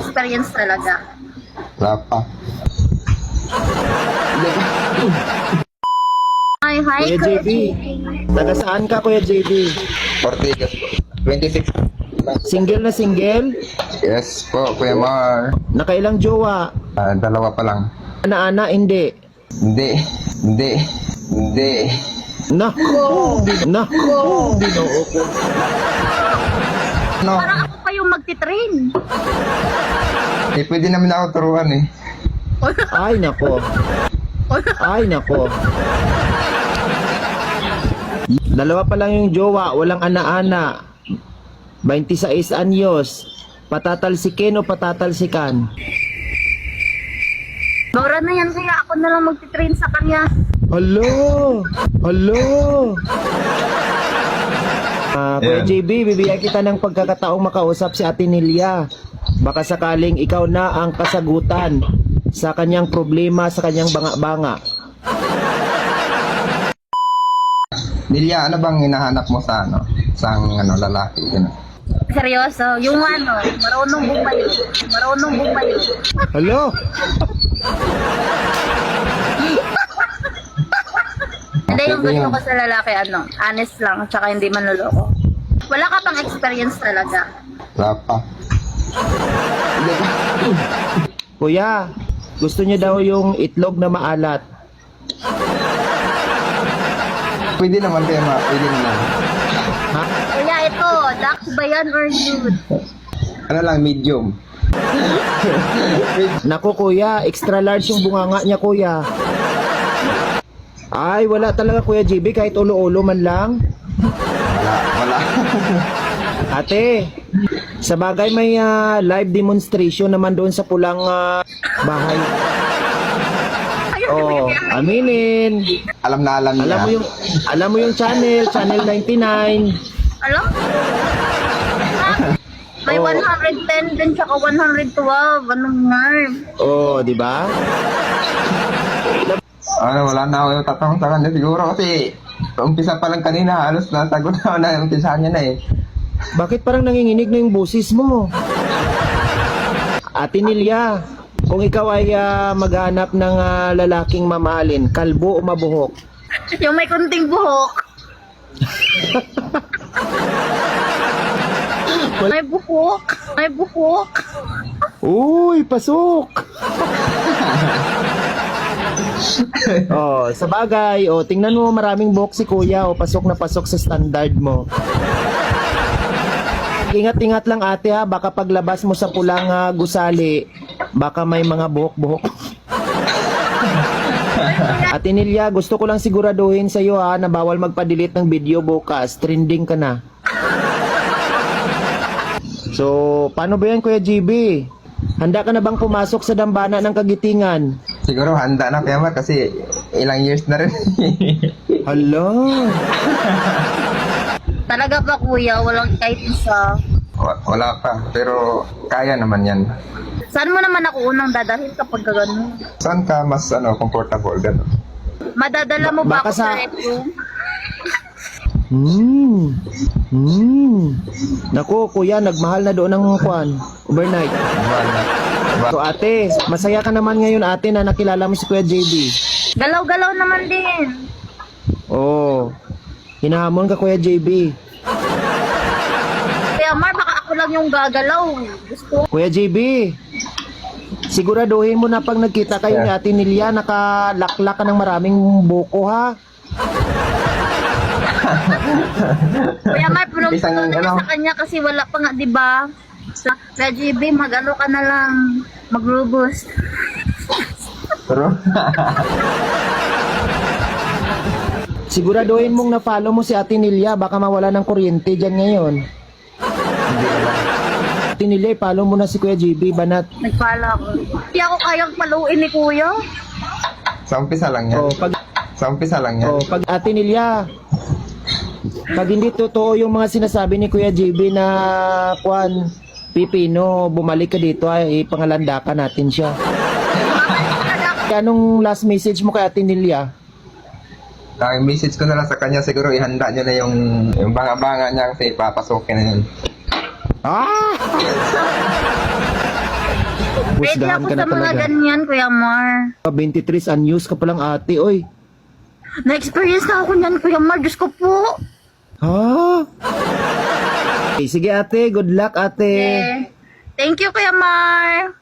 experience talaga. Wala pa. Hi, Kuya Kuya JB. Taga saan ka, Kuya JB? Ortigas po. 26. Single na single? Yes po, Kuya Mar. Nakailang jowa? Dalawa pa lang. Ana-ana, hindi. Hindi. Nako! Ginoo ko. No, Parang ako pa yung magtitrain. pwede namin ako turuan eh. Ay, nako. Dalawa pa lang yung jowa, walang ana-ana. 26 anyos. Patatalsikin o patatalsikan? Dora na yan, kaya ako na lang magtitrain sa kanya. Hello! Kuya Ayan. JB, bibigyan kita ng pagkakataong makausap si Ate Nelia. Baka sakaling ikaw na ang kasagutan sa kanyang problema, sa kanyang banga-banga. Lilia, ano bang hinahanap mo sa lalaki? Ganun. Seryoso, yung marunong bumayo. Hello? Hindi, yung gusto ko sa lalaki, honest lang, tsaka hindi manloloko. Wala ka pang experience talaga. Wala pa. Kuya, gusto niya daw yung itlog na maalat. Pwede naman Kuya Ma, pwede naman. Ha? Kaya ito, duck ba yan or nude? Ano lang, medium. Naku kuya, extra large yung bunganga niya kuya. Ay, wala talaga Kuya JB, kahit ulo-ulo man lang. Wala. Ate, sa bagay may live demonstration naman doon sa pulang bahay. Oh, aminin. Alam na alam niya. Alam mo yung channel 99. Alam? May Oh. 110 din, tsaka 112. Anong nerve? Oh, di ba? Wala na ako yung tatanong sa kanya siguro kasi umpisa pa lang kanina, halos nasagot na ako na umpisahan niya na eh. Bakit parang nanginginig na yung boses mo? Ate Nelia, kung ikaw ay maghanap ng lalaking mamahalin, kalbo o mabuhok? Yung may kunting buhok. May buhok. Uy, pasok! Oh, sa bagay, tingnan mo maraming buhok si kuya, pasok na pasok sa standard mo. Ingat-ingat lang ate ha, baka paglabas mo sa pulang gusali, baka may mga buhok-buhok. Ate Nelia, gusto ko lang siguraduhin sa iyo na bawal magpa-delete ng video bukas, trending ka na. So, paano ba yan Kuya GB? Handa ka na bang pumasok sa dambana ng kagitingan? Siguro handa na Kuya Mar kasi ilang years na rin. Hala! Talaga ba kuya? Walang kahit isa. Wala pa, pero kaya naman yan. Saan mo naman ako unang dadalhin kapag gano'n? Saan ka mas comfortable gano'n? Madadala mo ba Baka ako sa sa- rec room? Naku, kuya, nagmahal na doon ng kwan, overnight. Wala. So ate, masaya ka naman ngayon ate na nakilala mo si Kuya JB. Galaw-galaw naman din. Oh, hinahamon ka Kuya JB. Kaya Mar, baka ako lang yung gagalaw. Gusto Kuya JB, siguraduhin mo na pag nagkita kayo ni Ate Nelia, nakalaklak ka ng maraming buko ha. Kuya Mar, punong Isang sa kanya kasi wala pa nga, di ba? Sa Kuya GB, mag-ano ka na lang, mag-robust. Pero, Siguraduhin mong na-follow mo si Ate Nelia, baka mawala ng kuryente dyan ngayon. Ate Nelia, follow mo na si Kuya JB, banat. Nagpala ako. Hindi ako kayang paluin ni Kuya. sa umpisa lang yan. Sa umpisa lang yan. Pag Ate Nelia, pag hindi totoo yung mga sinasabi ni Kuya JB na kwan, Pipino, bumalik ka dito ay pangalandakan natin siya. Anong last message mo kay Ate Nelia? Ang message ko na lang sa kanya, siguro ihanda niya na yung banga-banga niya kasi papasokin na yun. Ah! Ready husgahan ako ka na sa mga talaga. ganyan, Kuya Mar. 23 anyos ka palang ate, oy. Na-experience na ako niyan, Kuya Mar. Diyos ko po. Ha? Okay, sige ate, good luck ate. Thank you, Kuya Mar.